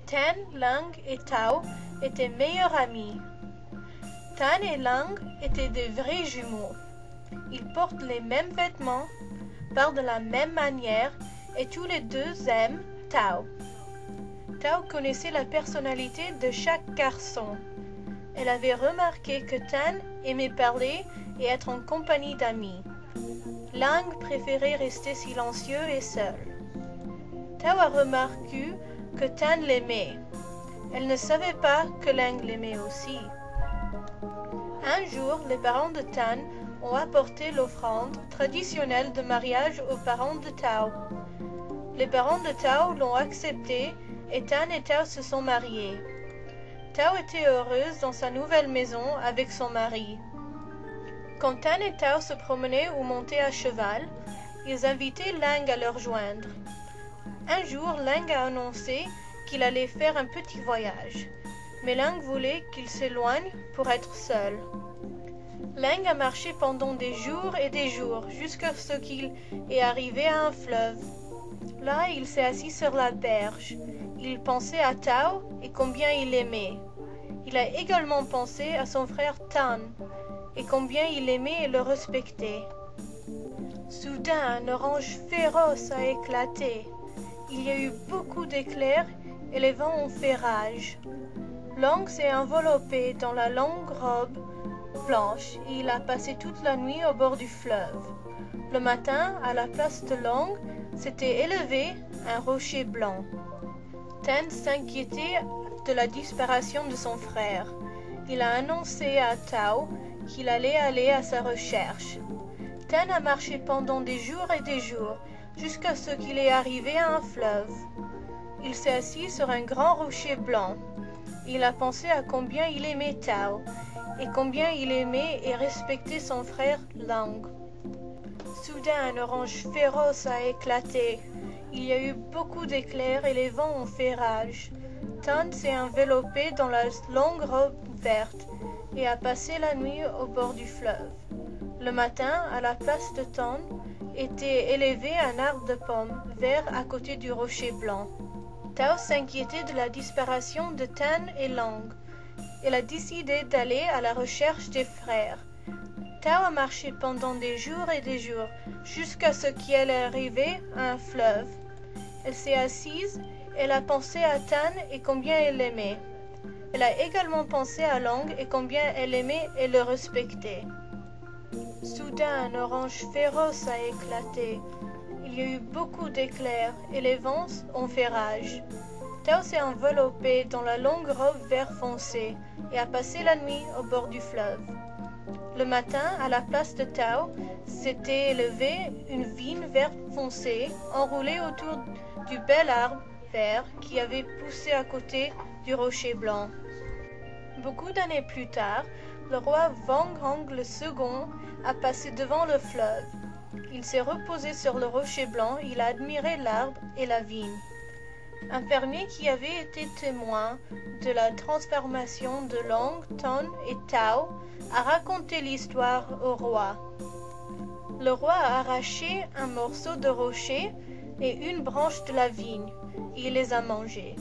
Tan, Lang et Tao étaient meilleurs amis. Tan et Lang étaient de vrais jumeaux. Ils portent les mêmes vêtements, parlent de la même manière et tous les deux aiment Tao. Tao connaissait la personnalité de chaque garçon. Elle avait remarqué que Tan aimait parler et être en compagnie d'amis. Lang préférait rester silencieux et seul. Tao a remarqué que Tan l'aimait. Elle ne savait pas que Lang l'aimait aussi. Un jour, les parents de Tan ont apporté l'offrande traditionnelle de mariage aux parents de Tao. Les parents de Tao l'ont acceptée et Tan et Tao se sont mariés. Tao était heureuse dans sa nouvelle maison avec son mari. Quand Tan et Tao se promenaient ou montaient à cheval, ils invitaient Lang à leur rejoindre. Un jour, Lang a annoncé qu'il allait faire un petit voyage, mais Lang voulait qu'il s'éloigne pour être seul. Lang a marché pendant des jours et des jours jusqu'à ce qu'il est arrivé à un fleuve. Là, il s'est assis sur la berge. Il pensait à Tao et combien il l'aimait. Il a également pensé à son frère Tan et combien il l'aimait et le respectait. Soudain, un orage féroce a éclaté. Il y a eu beaucoup d'éclairs et les vents ont fait rage. Lang s'est enveloppé dans la longue robe blanche et il a passé toute la nuit au bord du fleuve. Le matin, à la place de Lang, s'était élevé un rocher blanc. Tan s'inquiétait de la disparition de son frère. Il a annoncé à Tao qu'il allait aller à sa recherche. Tan a marché pendant des jours et des jours, jusqu'à ce qu'il est arrivé à un fleuve. Il s'est assis sur un grand rocher blanc. Il a pensé à combien il aimait Tao, et combien il aimait et respectait son frère Lang. Soudain, un orage féroce a éclaté. Il y a eu beaucoup d'éclairs et les vents ont fait rage. Tan s'est enveloppé dans la longue robe verte et a passé la nuit au bord du fleuve. Le matin, à la place de Tan, était élevé un arbre de pommes vert à côté du rocher blanc. Tao s'inquiétait de la disparition de Tan et Lang. Elle a décidé d'aller à la recherche des frères. Tao a marché pendant des jours et des jours, jusqu'à ce qu'elle est arrivée à un fleuve. Elle s'est assise, elle a pensé à Tan et combien elle l'aimait. Elle a également pensé à Lang et combien elle aimait et le respectait. Soudain, un orage féroce a éclaté. Il y a eu beaucoup d'éclairs et les vents ont fait rage. Tao s'est enveloppé dans la longue robe vert foncé et a passé la nuit au bord du fleuve. Le matin, à la place de Tao, s'était élevée une vigne verte foncée enroulée autour du bel arbre vert qui avait poussé à côté du rocher blanc. Beaucoup d'années plus tard, le roi Wangrong II a passé devant le fleuve. Il s'est reposé sur le rocher blanc, il a admiré l'arbre et la vigne. Un fermier qui avait été témoin de la transformation de Lang, Tan et Tao a raconté l'histoire au roi. Le roi a arraché un morceau de rocher et une branche de la vigne, et il les a mangés.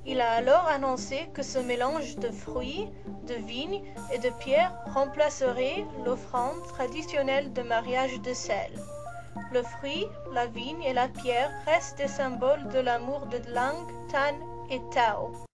Il a alors annoncé que ce mélange de fruits, de vigne et de pierre remplacerait l'offrande traditionnelle de mariage de sel. Le fruit, la vigne et la pierre restent des symboles de l'amour de Lang, Tan et Tao.